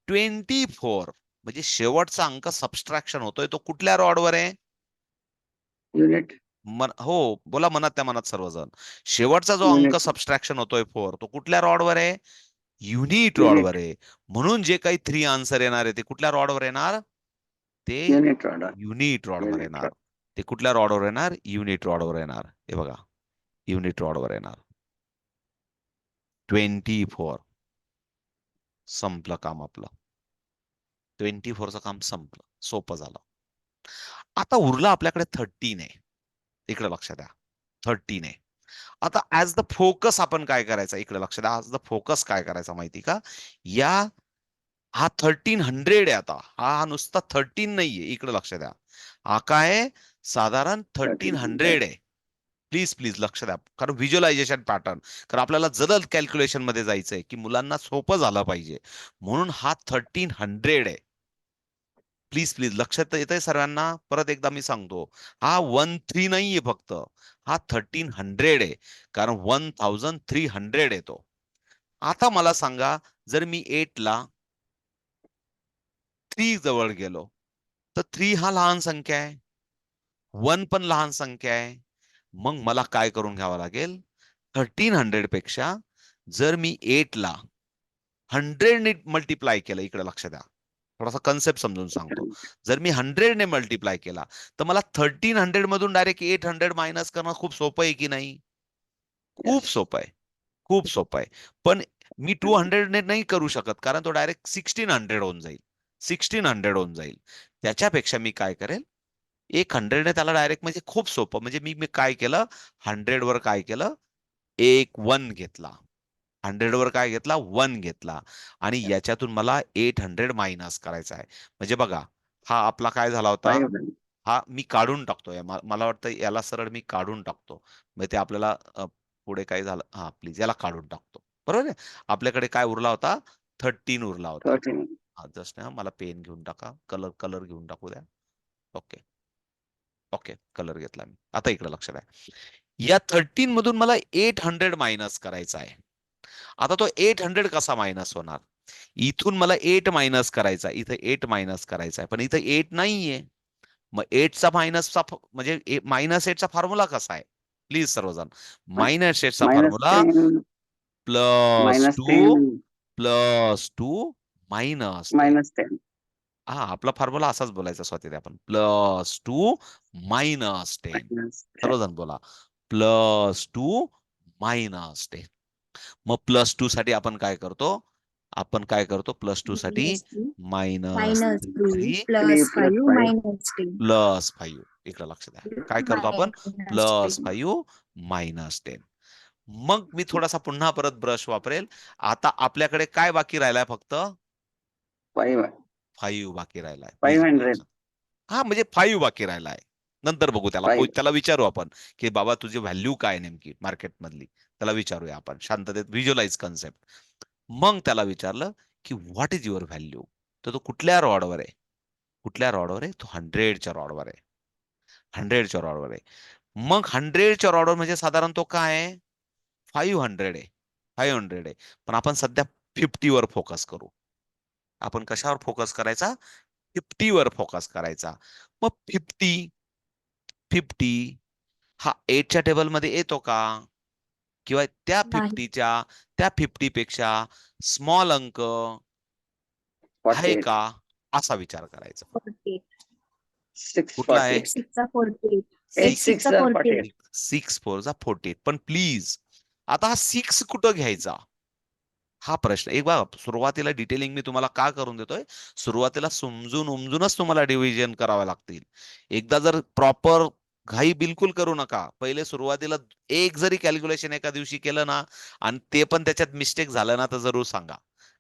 24 म्हणजे शेवटचा अंक सबस्ट्रॅक्शन होतोय, तो कुठल्या रॉडवर आहे? युनिट हो, बोला मनात त्या मनात सर्वजण. शेवटचा जो अंक युनिट सबस्ट्रॅक्शन होतोय 4, तो कुठल्या रॉडवर आहे? Unit Unit. रॉडवर आहे. म्हणून जे काही 3 आन्सर येणार आहे ते कुठल्या रॉडवर येणार? ते Unit rod. युनिट रॉडवर Unit येणार. rod. ते कुठल्या रॉडवर येणार? युनिट रॉडवर येणार. हे बघा, युनिट रॉडवर येणार. 24. संपलं काम आपलं. 24चं काम संपलं, सोपं झालं. आता उरलं आपल्याकडे 13 आहे. इकडे लक्ष द्या, 13 आहे. आता ऍज द फोकस आपण काय करायचं? इकडे लक्ष द्या, ऍज द फोकस काय करायचं माहिती का? हा 1300 आहे. आता हा नुसता 13 नाहीये. इकडे लक्ष द्या, हा काय साधारण 1300 आहे. प्लीज प्लीज लक्ष द्या, कारण व्हिज्युअलायझेशन पॅटर्न, कारण आपल्याला जलद कॅल्क्युलेशन मध्ये जायचंय की मुलांना सोपं झालं पाहिजे, म्हणून हा 1300 आहे. प्लीज प्लीज लक्षात येतंय सर्वांना? परत एकदा मी सांगतो, हा 13 नाहीये फक्त, हा 1300 आहे, कारण 1300 येतो. आता मला सांगा, जर मी 8 ला 3 जवळ गेलो तर 3 हा लहान संख्या आहे, 1 पण लहान संख्या आहे. मग मला काय करून घ्यावं लागेल? 1300 पेक्षा जर मी 8 ला 100 ने मल्टिप्लाय केलं, इकडे लक्ष द्या, थोडासा कन्सेप्ट समजून सांगतो. जर मी 100 ने मल्टिप्लाय केला तर मला 1300 मधून डायरेक्ट 800 मायनस करणं खूप सोपं आहे की नाही? खूप Yes. सोपं आहे, खूप सोपं आहे. पण मी 200 ने नाही करू शकत, कारण तो डायरेक्ट 1600 होऊन जाईल. 1600 होऊन जाईल. त्याच्यापेक्षा मी काय करेल, 100 ने त्याला डायरेक्ट, म्हणजे खूप सोपं. म्हणजे मी मी काय केलं, 100 वर काय केलं, एक 1 घेतला. 100 वर काय घेतला? 1 घेतला. आणि याच्यातून मला 800 मायनस करायचा आहे. म्हणजे बघा, हा आपला काय झाला होता? 500. हा मी काढून टाकतोय. मला वाटतं याला सरळ मी काढून टाकतो. मग ते आपल्याला पुढे काय झालं, हा प्लीज याला काढून टाकतो. बरोबर आहे? आपल्याकडे काय उरला होता? 13 उरला होता. 13. हा जस्ट मला पेन घेऊन टाका, कलर घेऊन टाकू द्या. ओके ओके, कलर घेतला मी. आता इकडे लक्ष द्या, या 13 मधून मला 800 मायनस करायचा आहे. आता तो 800 कसा मायनस होणार? इथून मला 8 मायनस करायचा, इथे 8 मायनस करायचा आहे, पण इथे 8 नाहीये. मग 8चा मायनसचा म्हणजे मायनस 8चा फॉर्म्युला कसा आहे? प्लीज सर्वजण, मायनस 8चा Minus formula 10. Plus Minus 2 10. Plus 2 minus 10. Minus 10. हा, आपला फॉर्म्युला असाच बोलायचा स्वाती, आपण प्लस 2 मायनस 10. Minus 10. सर्वजण बोला, प्लस 2 मायनस 10. मग प्लस 2 साठी आपण काय करतो? आपण काय करतो प्लस 2 साठी? Minus minus 3 3 plus 3 plus 5 5. minus 10 plus 5. इकडे लक्ष द्या, काय करतो आपण? minus plus 10 5 minus 10. मग मी थोडासा पुन्हा परत ब्रश वापरेल. आता आपल्याकडे काय बाकी राहिलाय? फक्त 5. 5 बाकी राहिलाय. प्लीज 500. हा, म्हणजे 5 बाकी राहिलाय. नंतर बघू त्याला, 5. त्याला विचारू आपण की बाबा तुझी व्हॅल्यू काय नेमकी मार्केट मधली. त्याला विचारूया आपण शांततेत, व्हिज्युअलाइज कन्सेप्ट. मग त्याला विचारलं की व्हॉट इज युअर व्हॅल्यू, तर तो कुठल्या रॉडवर आहे? कुठल्या रॉडवर आहे? तो 100च्या रॉडवर आहे. 100च्या रॉडवर आहे. मग 100च्या रॉडवर म्हणजे साधारण तो काय आहे? 500 आहे. 500 आहे. पण आपण सध्या 50 वर फोकस करू. आपण कशावर फोकस करायचा? 50 वर फोकस करायचा. मग 50 हा 8च्या टेबलमध्ये येतो का? किंवा त्या नाही 50 पेक्षा स्मॉल अंक आहे 48. का? असा विचार करायचा. 48 कुठला आहे? 648. 6 चा 48 8 सिक्स 6 48. 6 4 जा 48. पण प्लीज आता हा 6 कुठं घ्यायचा? हा प्रश्न. एक बघा, सुरुवातीला डिटेलिंग मी तुम्हाला का करून देतोय? सुरुवातीला समजून उमजूनच तुम्हाला डिव्हिजन करावे लागतील. एकदा जर प्रॉपर घाई बिलकुल करू नका. पहिले सुरुवातीला एक जरी कॅल्क्युलेशन एका दिवशी केलं ना, आणि ते पण त्याच्यात मिस्टेक झालं ना, तर जरूर सांगा.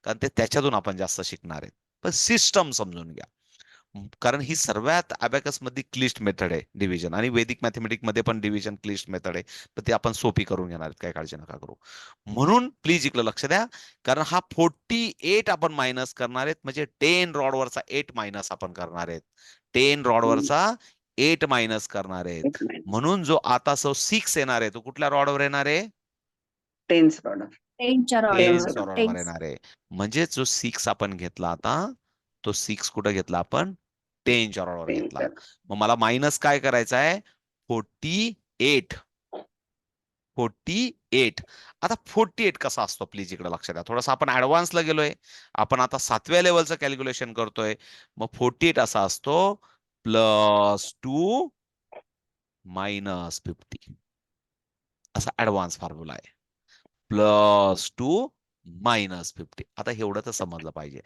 कारण ते त्याच्यातून आपण जास्त शिकणार आहे. पण सिस्टम समजून घ्या. कारण ही सर्वात अबॅकस मधली क्लिष्ट मेथड आहे डिव्हिजन, आणि वैदिक मॅथमॅटिक्स मध्ये पण डिव्हिजन क्लिष्ट मेथड आहे. तर ते आपण सोपी करून घेणार आहेत, काही काळजी नका करू. म्हणून प्लीज इकडे लक्ष द्या, कारण हा 48 आपण मायनस करणार आहेत, म्हणजे 10 रॉडवरचा 8 मायनस आपण करणार आहेत. 10 रॉडवरचा 8 मायनस करणार आहेत. 8 minus. म्हणून जो आता 6 येणार आहे, तो कुठल्या रॉडवर येणार आहे? 10th order. 10 च्या 10th ऑर्डरवर टेनच्या order. रॉडवर येणार आहे. म्हणजे जो 6 आपण घेतला आता, तो 6 कुठं घेतला आपण? 10च्या रॉडवर 10th घेतला. order. मग मला मायनस काय करायचं आहे? 48. 48. आता 48 कसा असतो प्लीज इकडे लक्षात द्या. थोडासा आपण ऍडव्हान्सला गेलोय. आपण आता 7व्या लेवलचं कॅल्क्युलेशन करतोय. मग 48 असा असतो +2 -50 असा ऍडव्हान्स फॉर्म्युला आहे. +2 -50. आता एवढं तर समजलं पाहिजे.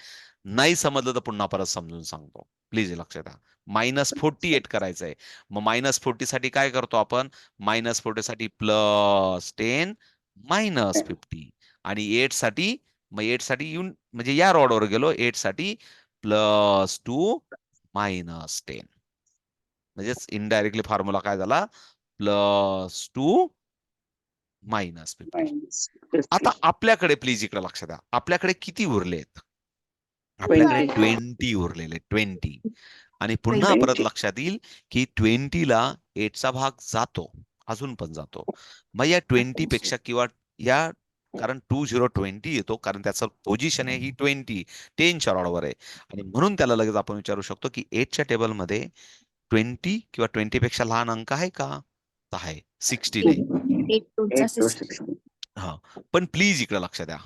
नाही समजलं तर पुन्हा परत समजून सांगतो. प्लीज लक्षात द्या. -48 करायचंय. मग -40 साठी काय करतो आपण? -40 साठी +10 -50 आणि 8 साठी मग 8 साठी येऊन म्हणजे या रॉडवर गेलो. 8 साठी +2 -10 म्हणजेच इनडायरेक्टली फॉर्म्युला काय झाला? +2 -50. आता आपल्याकडे प्लीज इकडे लक्ष द्या. आपल्याकडे किती उरलेत? आपल्याकडे 20. 20 उरलेले 20 आणि पुन्हा परत 20. लक्षात येईल की 20 ला 8 चा भाग जातो, अजून पण जातो. मग या 20 पेक्षा किंवा या कारण 2020 येतो कारण त्याचं पोझिशन आहे ही 10 च्या रॉडवर आहे आणि म्हणून त्याला लगेच आपण विचारू शकतो की 8 च्या टेबलमध्ये 20 किंवा 20 पेक्षा लहान अंक आहे का? तर आहे 16 आहे. 8 to 16. हा पण प्लीज इकडे लक्ष द्या.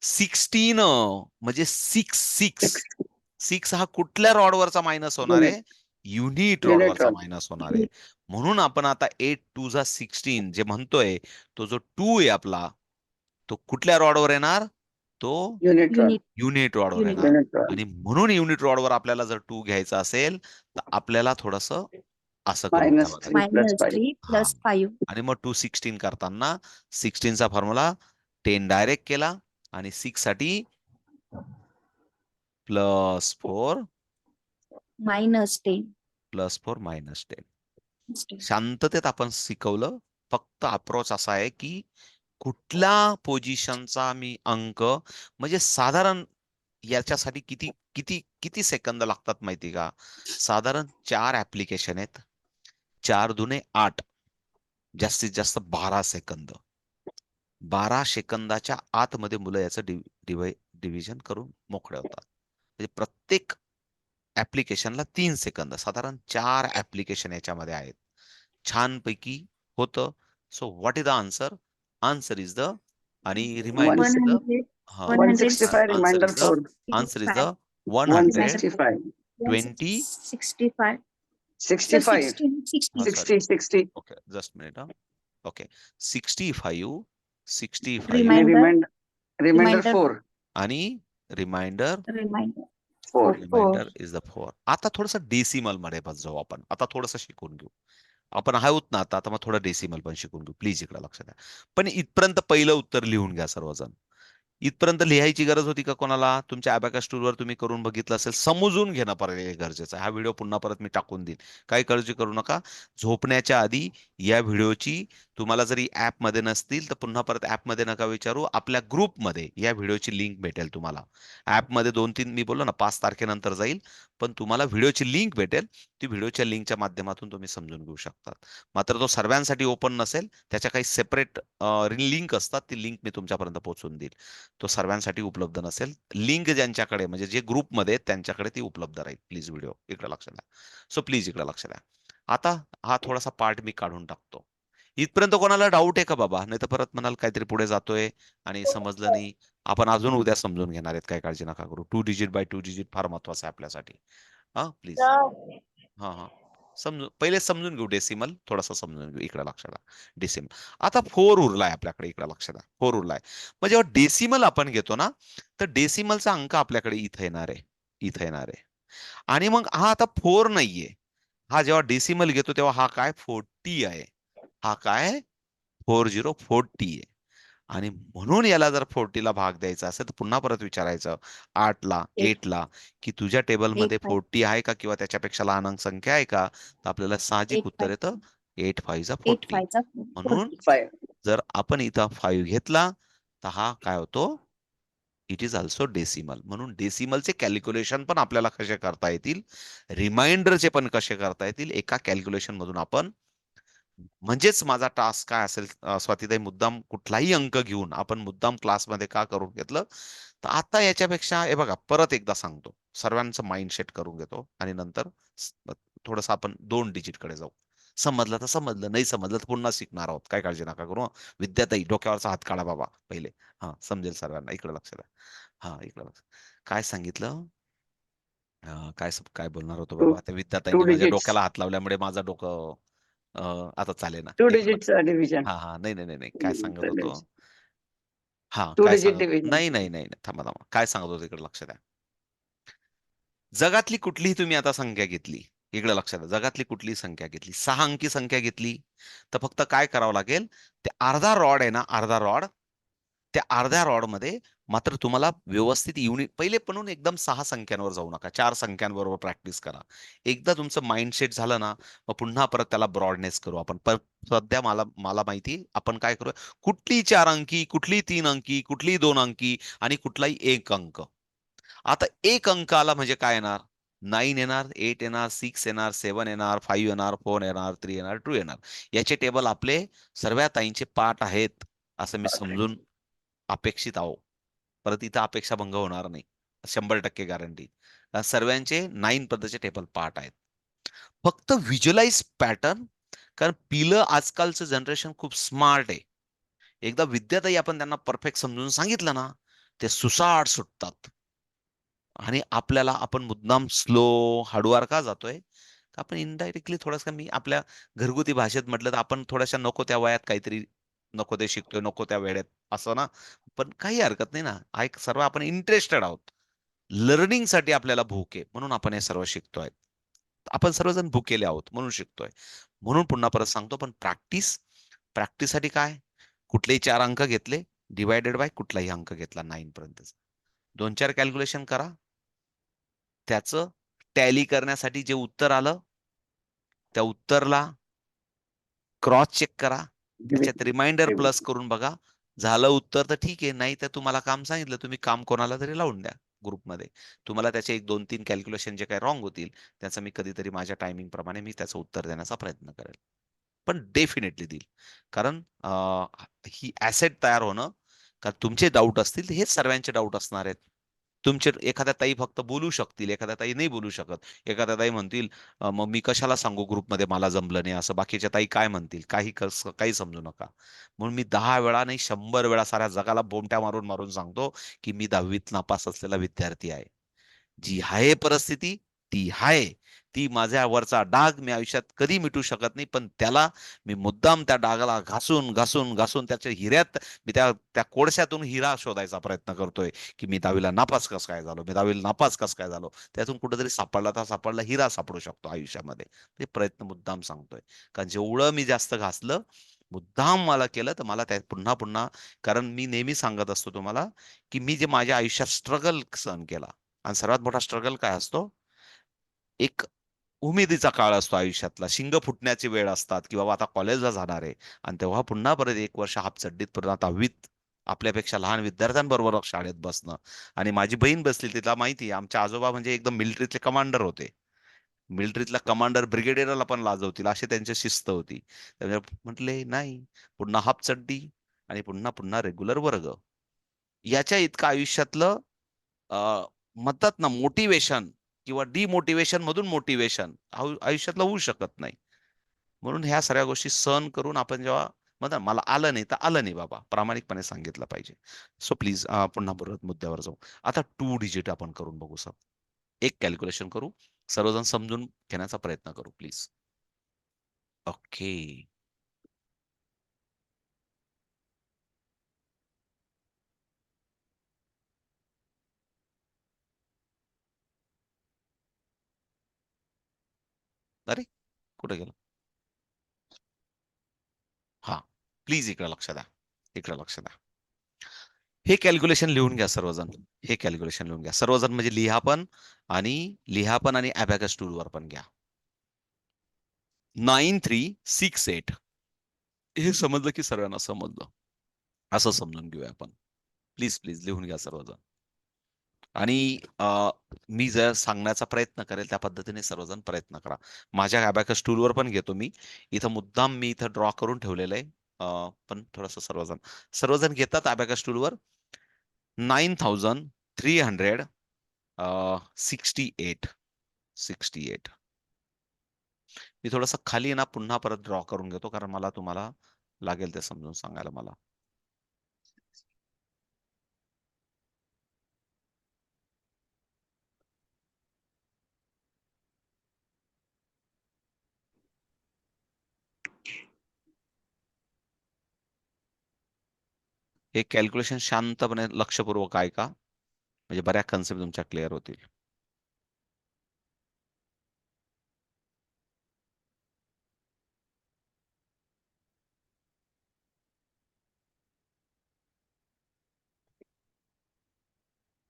16 म्हणजे 6 हा कुठल्या रॉडवरचा मायनस होणार Unit. आहे? Unit Unit रॉडवरचा rod. मायनस होणार आहे. म्हणून आपण आता 8 2 जा 16 जे म्हणतोय तो जो 2 आहे आपला तो कुठल्या रॉडवर येणार? तो Unit rod. युनिट रॉडवर येणार. Unit rod. आणि म्हणून युनिट रॉडवर आपल्याला जर 2 घ्यायचा असेल तर आपल्याला थोडस असं करून -3 ठेवायचं. +5. हा आणि मग 216 करताना 16 चा फॉर्म्युला 10 डायरेक्ट केला आणि 6 साठी +4 -10 +4 -10 शांततेत आपण शिकवलं. फक्त अप्रोच असा आहे की कुठल्या पोझिशनचा मी अंक म्हणजे साधारण याच्यासाठी किती किती किती सेकंद लागतात माहिती का? साधारण 4 ऍप्लिकेशन आहेत. 4 दुने 8 जास्तीत जास्त 12 सेकंद. 12 सेकंदाच्या आतमध्ये मुलं याचं डिव्हिजन करून मोकळे होतात. म्हणजे प्रत्येक ऍप्लिकेशनला 3 सेकंद साधारण 4 ऍप्लिकेशन याच्यामध्ये आहेत. छानपैकी होतं. So what is the answer? Answer is the आणि reminder is the 165 answer reminder is the 4. Answer is the 165. 120 65 65. sorry 60. 60. okay just a minute okay 65 65 आणि Reminder. रिमाइंडर 4. आणि रिमाइंडर 4. Reminder is the 4. आता थोडस decimal मध्ये बस जाऊ आपण. आता थोडस शिकून घेऊ. आपण आहोत ना आता मग थोडं डेसिमल पण शिकून घेऊ. प्लीज इकडे लक्ष द्या. पण इथपर्यंत पहिलं उत्तर लिहून घ्या सर्वजण. इथपर्यंत लिहायची गरज होती का कोणाला? तुमच्या अबॅकस टूलवर तुम्ही करून बघितलं असेल. समजून घेणं पर्याय गरजेचं आहे. हा व्हिडिओ पुन्हा परत मी टाकून देईन. काही काळजी करू नका. झोपण्याच्या आधी या व्हिडिओची तुम्हाला जरी मध्ये नसतील तर पुन्हा परत मध्ये नका विचारू. आपल्या ग्रुपमध्ये या व्हिडिओची लिंक भेटेल तुम्हाला. मध्ये 2-3 मी बोललो ना 5 तारखेनंतर जाईल. पण तुम्हाला व्हिडिओची लिंक भेटेल. ती व्हिडिओच्या लिंकच्या माध्यमातून तुम्ही समजून घेऊ शकतात. मात्र तो सर्वांसाठी ओपन नसेल. त्याच्या काही सेपरेट लिंक असतात. ती लिंक मी तुमच्यापर्यंत पोहोचून देईल. तो सर्वांसाठी उपलब्ध नसेल. लिंक ज्यांच्याकडे म्हणजे जे ग्रुपमध्ये आहेत त्यांच्याकडे ती उपलब्ध राहील. प्लीज व्हिडिओ इकडे लक्ष द्या. सो प्लीज इकडे लक्ष द्या. आता हा थोडासा पार्ट मी काढून टाकतो. इथपर्यंत कोणाला डाऊट आहे का बाबा? नाही तर परत म्हणाल काहीतरी पुढे जातोय आणि समजलं नाही. आपण अजून उद्या समजून घेणार आहेत. काही काळजी नका करू. 2 डिजिट बाय 2 डिजिट फार महत्वाचं आहे आपल्यासाठी. हा प्लीज. हा हा पहिले समजून घेऊ डेसिमल. थोडासा समजून घेऊ. इकडे लक्ष द्या. डेसिमल आता 4 उरलाय आपल्याकडे. इकडे लक्ष द्या. 4 उरलाय. मग जेव्हा डेसिमल आपण घेतो ना तर डेसिमलचा अंक आपल्याकडे इथे येणार आहे. इथे येणार आहे. आणि मग हा आता 4 नाहीये. हा जेव्हा डेसिमल घेतो तेव्हा हा काय 40 आहे. हा काय 40 आहे. आणि म्हणून याला जर 40 ला भाग द्यायचा असेल तर पुन्हा परत विचारायचं 8 ला 8 ला की तुझ्या टेबलमध्ये 40 आहे का किंवा त्याच्यापेक्षा लहान अंक संख्या आहे का? तर आपल्याला साहजिक उत्तर येतं 8 5 जा 40. म्हणून 5. जर आपण इथं 5 घेतला तर हा काय होतो? It is also decimal. म्हणून डेसिमलचे कॅल्क्युलेशन पण आपल्याला कसे करता येतील. रिमाइंडरचे पण कसे करता येतील. एका कॅल्क्युलेशन मधून आपण म्हणजेच माझा टास्क काय असेल स्वातीताई मुद्दाम कुठलाही अंक घेऊन आपण मुद्दाम क्लासमध्ये का करून घेतलं तर आता याच्यापेक्षा हे बघा परत एकदा सांगतो. सर्वांचं माइंड सेट करून घेतो आणि नंतर थोडस आपण 2 डिजिट कडे जाऊ. समजलं तर समजलं, नाही समजलं तर पुन्हा शिकणार आहोत, काय काळजी नका करू. विद्याताई डोक्यावरचा हात काढा बाबा पहिले. हा, समजेल सर्वांना. इकडे लक्ष द्या. हा, इकडे लक्ष. काय सांगितलं? काय बोलणार होतो Two बाबा? त्या two विद्याताईंनी माझ्या digits. डोक्याला हात लावल्यामुळे माझं डोकं आता चालेल ना. Two इकडे लक्ष. digits division. हा हा, नाही नाही नाही नाही, काय सांगत होतो? हा, Two काय digit सांगत? division. नाही नाही नाही नाही, थांबा थांबा, काय सांगत होतो इकडे लक्ष द्या. जगातली कुठलीही तुम्ही आता संख्या घेतली, इकडे लक्षात द्या, जगातली कुठलीही संख्या घेतली, 6 अंकी संख्या घेतली, तर फक्त काय करावं लागेल, ते अर्धा रॉड आहे ना, अर्धा रॉड, त्या अर्ध्या रॉड मध्ये मात्र तुम्हाला व्यवस्थित युनिट, पहिले म्हणून एकदम 6 संख्यांवर जाऊ नका, 4 संख्यांबरोबर प्रॅक्टिस करा. एकदा तुमचं माइंडसेट झालं ना, मग पुन्हा परत त्याला ब्रॉडनेस करू आपण. पण सध्या मला मला माहिती आपण काय करूया, कुठली 4 अंकी, कुठली 3 अंकी, कुठली 2 अंकी आणि कुठलाही 1 अंक. आता 1 अंक आला म्हणजे काय येणार? 9 येणार, 8 येणार, 6 येणार, 7 येणार, 5 येणार, 4 येणार, 3 येणार, 2 येणार. याचे टेबल आपले सर्व ताईंचे पाठ आहेत असं मी समजून अपेक्षित आहो. परत इथं अपेक्षाभंग होणार नाही, 100% गॅरंटी. सर्वांचे 9 पद्धतीचे टेबल पाठ आहेत. फक्त व्हिज्युअलाइज पॅटर्न, कारण पिलं आजकालचं जनरेशन खूप स्मार्ट आहे. एकदा विद्याताई आपण त्यांना परफेक्ट समजून सांगितलं ना, ते सुसाट सुटतात. आणि आपल्याला आपण मुद्दाम स्लो हळूवार का जातोय? का आपण इनडायरेक्टली थोडंसं, मी आपल्या घरगुती भाषेत म्हटलं तर आपण थोड्याशा नको त्या वयात काहीतरी नको ते शिकतोय, नको त्या वेळेत असं ना. पण काही हरकत नाही ना. ऐक, सर्व आपण इंटरेस्टेड आहोत. लर्निंगसाठी आपल्याला भूक आहे म्हणून आपण हे सर्व शिकतोय. आपण सर्वजण भुकेले आहोत म्हणून शिकतोय. म्हणून पुन्हा परत सांगतो, पण प्रॅक्टिससाठी काय? कुठलेही 4 अंक घेतले, डिवायडेड बाय कुठलाही अंक घेतला 9 पर्यंतचा. 2-4 कॅल्क्युलेशन करा. त्याचं टॅली करण्यासाठी जे उत्तर आलं, त्या उत्तरला क्रॉस चेक करा. त्याच्यात रिमाइंडर प्लस करून बघा. झालं उत्तर तर ठीक आहे, नाही तर तुम्हाला काम सांगितलं, तुम्ही काम कोणाला तरी लावून द्या ग्रुपमध्ये. तुम्हाला त्याचे 1-2-3 कॅल्क्युलेशन जे काही रॉंग होतील, त्याचं मी कधीतरी माझ्या टायमिंग प्रमाणे मी त्याचं उत्तर देण्याचा प्रयत्न करेल. पण डेफिनेटली देईल. कारण ही ॲसेट तयार होणं, कारण तुमचे डाऊट असतील, हेच सर्वांचे डाऊट असणार आहेत. तुमचे एखाद्या ताई फक्त बोलू शकतील, एखाद्या ताई नाही बोलू शकत. एखाद्या ताई म्हणतील, "मग मी कशाला सांगू ग्रुपमध्ये मला जमलं नाही असं, बाकीच्या ताई काय म्हणतील?" काही समजू नका. म्हणून मी 10 वेळा नाही 100 वेळा साऱ्या जगाला बोमट्या मारून मारून सांगतो, की मी 10वीत नापास असलेला विद्यार्थी आहे. जी आहे परिस्थिती, ती आहे. ती माझ्यावरचा डाग मी आयुष्यात कधी मिटू शकत नाही. पण त्याला मी मुद्दाम त्या डागाला घासून, घासून, घासून त्याच्या हिऱ्यात मी त्या त्या कोळशातून हिरा शोधायचा प्रयत्न करतोय, की मी 10वीला नापास कसं काय झालो? मी 10वीला नापास कसं काय झालो? त्यातून कुठेतरी सापडला तर सापडला, हिरा सापडू शकतो आयुष्यामध्ये. ते प्रयत्न मुद्दाम सांगतोय. कारण जेवढं मी जास्त घासलं, मुद्दाम मला केलं, तर मला त्यात पुन्हा पुन्हा, कारण मी नेहमी सांगत असतो तुम्हाला, की मी जे माझ्या आयुष्यात स्ट्रगल सहन केला, आणि सर्वात मोठा स्ट्रगल काय असतो? एक उमेदीचा काळ असतो आयुष्यातला. शिंग फुटण्याची वेळ असतात, की बाबा आता कॉलेजला जाणार आहे. आणि तेव्हा पुन्हा परत 1 वर्ष हाफचड्डीत पुन्हा 10वीत आपल्यापेक्षा लहान विद्यार्थ्यांबरोबर शाळेत बसणं. आणि माझी बहीण बसली, तिला माहिती आहे आमचे आजोबा म्हणजे एकदम मिलिटरीतले कमांडर होते. मिलिटरीतला कमांडर ब्रिगेडियरला पण लाजवतील अशी त्यांची शिस्त होती. त्यामुळे म्हटले नाही, पुन्हा हाफचड्डी आणि पुन्हा पुन्हा रेग्युलर वर्ग. याच्या इतकं आयुष्यातलं अ, म्हणतात ना मोटिवेशन किंवा डिमोटिवेशन मधून मोटिवेशन आयुष्यातलं होऊ शकत नाही. म्हणून ह्या सगळ्या गोष्टी सहन करून आपण जेव्हा म्हणतात मला आलं नाही तर आलं नाही बाबा, प्रामाणिकपणे सांगितलं पाहिजे. सो प्लीज पुन्हा परत मुद्द्यावर जाऊ. आता 2 डिजिट आपण करून बघू सर. एक कॅल्क्युलेशन करू. सर्वजण समजून घेण्याचा प्रयत्न करू प्लीज. ओके. अरे, कुठे गेलं? हा, प्लीज इकडे लक्ष द्या. इकडे लक्ष द्या. हे कॅल्क्युलेशन लिहून घ्या सर्वजण. हे कॅल्क्युलेशन लिहून घ्या सर्वजण, म्हणजे लिहा पण आणि अबॅकस टूलवर पण घ्या. 9368. हे समजलं की सर्वांना समजलं असं समजून घेऊया आपण. प्लीज प्लीज लिहून घ्या सर्वजण. आणि मी जर सांगण्याचा प्रयत्न करेल त्या पद्धतीने सर्वजण प्रयत्न करा. माझ्या अबॅकस टूलवर पण घेतो मी. इथं मुद्दाम मी इथं ड्रॉ करून ठेवलेलं आहे. पण थोडंसं सर्वजण सर्वजण घेतात अबॅकस टूलवर. 9368. 68. मी थोडंसं खाली ना पुन्हा परत ड्रॉ करून घेतो, कारण मला तुम्हाला लागेल ते समजून सांगायला मला. हे कॅल्क्युलेशन शांतपणे लक्षपूर्वक ऐका, म्हणजे बऱ्याच कन्सेप्ट तुमच्या क्लिअर होतील.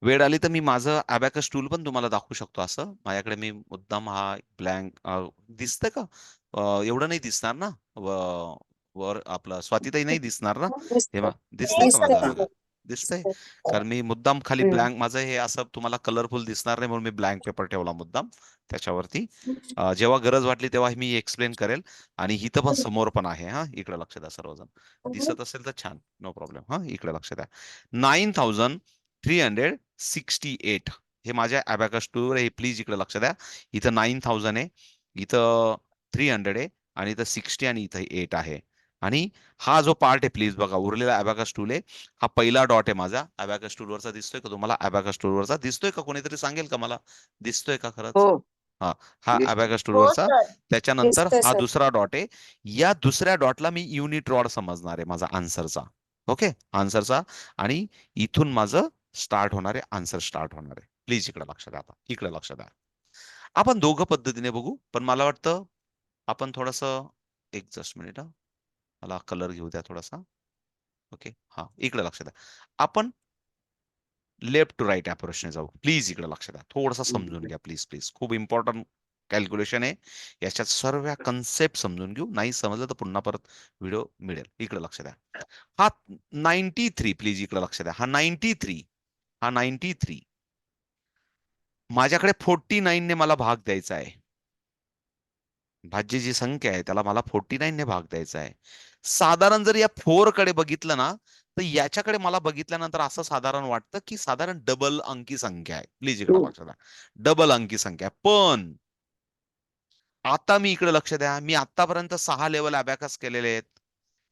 वेळ आली तर मी माझं अबॅकस टूल पण तुम्हाला दाखवू शकतो. असं माझ्याकडे मी मुद्दाम हा ब्लँक दिसतंय का? एवढं नाही दिसणार ना? वर आपलं स्वातीताई नाही दिसणार ना? हे दिसतंय का माझं? दिसतंय? कारण मी मुद्दाम खाली ब्लँक, माझं हे असं तुम्हाला कलरफुल दिसणार नाही म्हणून मी ब्लँक पेपर ठेवला मुद्दाम त्याच्यावरती. जेव्हा गरज वाटली तेव्हा मी एक्सप्लेन करेल. आणि इथं पण समोर पण आहे. हा, इकडे लक्ष द्या सर्वजण. दिसत असेल तर छान, नो प्रॉब्लेम. हा, इकडे लक्ष द्या. 9368 हे माझ्या अबॅकस टूलवर आहे. प्लीज इकडे लक्ष द्या. इथं 9000 आहे, इथं 300 आहे, आणि इथं 60 आणि इथं 8 आहे. आणि हा जो पार्ट आहे, प्लीज बघा, उरलेला अबॅकस टूल आहे. हा पहिला डॉट आहे माझा अबॅकस टूलवरचा. दिसतोय का तुम्हाला? अबॅकस टूलवरचा दिसतोय का? कोणीतरी सांगेल का मला? दिसतोय का खरंच? हो, हा, हा दिसतोय. अबॅकस हो टूलवरचा. सर. त्याच्यानंतर दिसतोय हा सर. दुसरा डॉट आहे. या दुसऱ्या डॉटला मी युनिट रॉड समजणार आहे माझा आन्सरचा. ओके, आन्सरचा. आणि इथून माझं स्टार्ट होणार आहे, आन्सर स्टार्ट होणार आहे. प्लीज इकडे लक्ष द्या. आता इकडे लक्ष द्या. आपण दोघं पद्धतीने बघू, पण मला वाटतं आपण थोडस, एक जस्ट मिनिट, मला कलर घेऊ द्या थोडासा. ओके, हा, इकडे लक्ष द्या. आपण लेफ्ट टू राईट अप्रोचने जाऊ. प्लीज इकडे लक्ष द्या. थोडंसं समजून घ्या, प्लीज प्लीज. खूप इम्पॉर्टंट कॅल्क्युलेशन आहे. याच्यात सर्व कन्सेप्ट समजून घेऊ. नाही समजलं तर पुन्हा परत व्हिडिओ मिळेल. इकडे लक्ष द्या. हा 93, प्लीज इकडे लक्ष द्या. हा 93 माझ्याकडे 49 ने मला भाग द्यायचा आहे. भाज्य जी संख्या आहे त्याला मला 49 ने भाग द्यायचा आहे. साधारण जर या 4 कडे बघितलं ना, तर याच्याकडे मला बघितल्यानंतर असं साधारण वाटतं की साधारण डबल अंकी संख्या आहे. प्लीज इकडे लक्ष द्या. डबल अंकी संख्या. पण आता मी इकडे लक्ष द्या. मी आतापर्यंत 6 लेवल अबॅकस केलेले आहेत.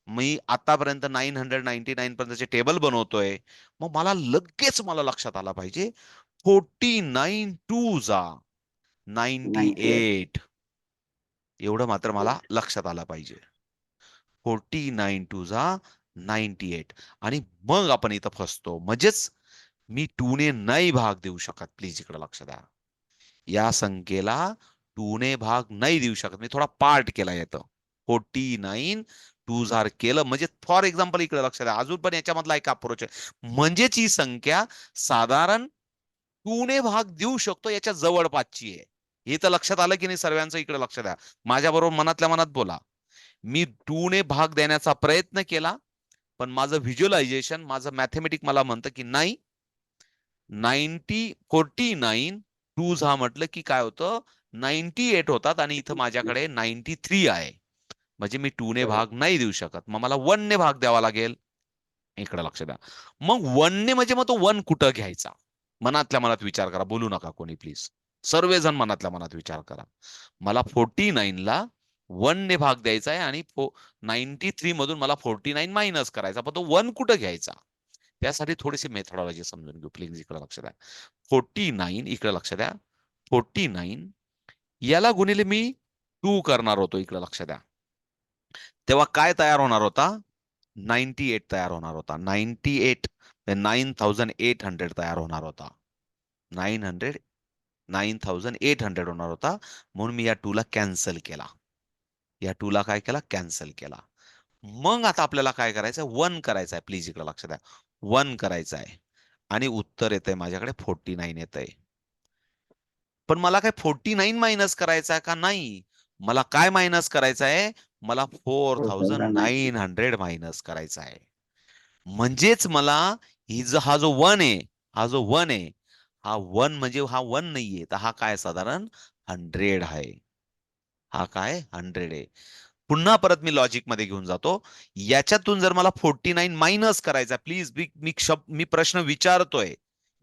मी आतापर्यंत 999 पर्यंतचे टेबल बनवतोय. मग मला लगेच लक्षात आला पाहिजे 49 2 जा 98. एवढं मात्र मला लक्षात आलं पाहिजे. 49 2 जा 98. आणि मग आपण इथं फसतो. म्हणजेच मी 2 ने नाही भाग देऊ शकत. प्लीज इकडे लक्ष द्या. या संख्येला 2 ने भाग नाही देऊ शकत. मी थोडा पार्ट केला येतं. 49 2 जार केलं म्हणजे, फॉर एक्झाम्पल इकडे लक्ष द्या. अजून पण याच्यामधला एक अप्रोच आहे. म्हणजेच ही संख्या साधारण 2 ने भाग देऊ शकतो याच्या जवळपासची आहे. हे तर लक्षात आलं की नाही सर्वांचं? इकडे लक्ष द्या. माझ्या बरोबर मनातल्या मनात बोला. मी 2 ने भाग देण्याचा प्रयत्न केला, पण माझं व्हिज्युअलायझेशन, माझं मॅथेमॅटिक मला म्हणतं की नाही, 49 2 हा म्हटलं की काय होतं, 98 होतात. आणि इथं माझ्याकडे 93 आहे. म्हणजे मी 2 ने भाग नाही देऊ शकत. मग मला 1 ने भाग द्यावा लागेल. इकडे लक्ष द्या. मग 1 ने म्हणजे मग तो 1 कुठं घ्यायचा? मनातल्या मनात विचार करा. बोलू नका कोणी, प्लीज. सर्वजण मनातल्या मनात विचार करा. मला 49 ला 1 ने भाग द्यायचा आहे आणि 93 मधून मला 49 मायनस करायचा. पण तो 1 कुठं घ्यायचा? त्यासाठी थोडीशी मेथडॉलॉजी समजून घेऊ. प्लीज इकडे लक्ष द्या. 49 इकडे लक्ष द्या. 49 याला गुणिले मी 2 करणार होतो. इकडे लक्ष द्या. तेव्हा काय तयार होणार होता? 98 तयार होणार होता. 98 9800 तयार होणार होता. 9800 होणार होता. म्हणून मी या 2 ला कॅन्सल केला. या 2 ला काय केला? कॅन्सल केला. मग आता आपल्याला काय करायचं? 1 करायचं आहे. प्लीज इकडे लक्ष द्या. 1 करायचं आहे. आणि उत्तर येतंय माझ्याकडे 49 येतंय. पण मला काय 49 मायनस करायचं आहे का? नाही. मला काय मायनस करायचं आहे? मला 4900 मायनस करायचा आहे. म्हणजेच मला हा जो 1 आहे, हा जो 1 आहे, हा 1 म्हणजे हा 1 नाहीये, तर हा काय साधारण 100 आहे. हा काय 100 आहे. पुन्हा परत मी लॉजिक मध्ये घेऊन जातो. याच्यातून जर मला 49 मायनस करायचा, प्लीज मी प्रश्न विचारतोय.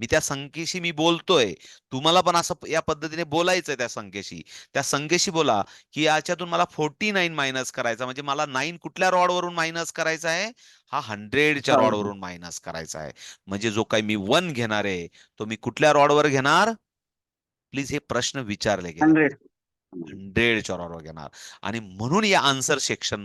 मी त्या संख्येशी मी बोलतोय, तुम्हाला पण असं या पद्धतीने बोलायचंय त्या संख्येशी बोला की याच्यातून मला 49 मायनस करायचा, म्हणजे मला 9 कुठल्या रॉडवरून मायनस करायचा आहे, हा 100च्या हो. रॉडवरून मायनस करायचा आहे. म्हणजे जो काही मी 1 घेणार आहे तो मी कुठल्या रॉडवर घेणार, प्लीज हे प्रश्न विचारले गेले 100. 100च्या रॉडवर घेणार. आणि म्हणून या आन्सर सेक्शन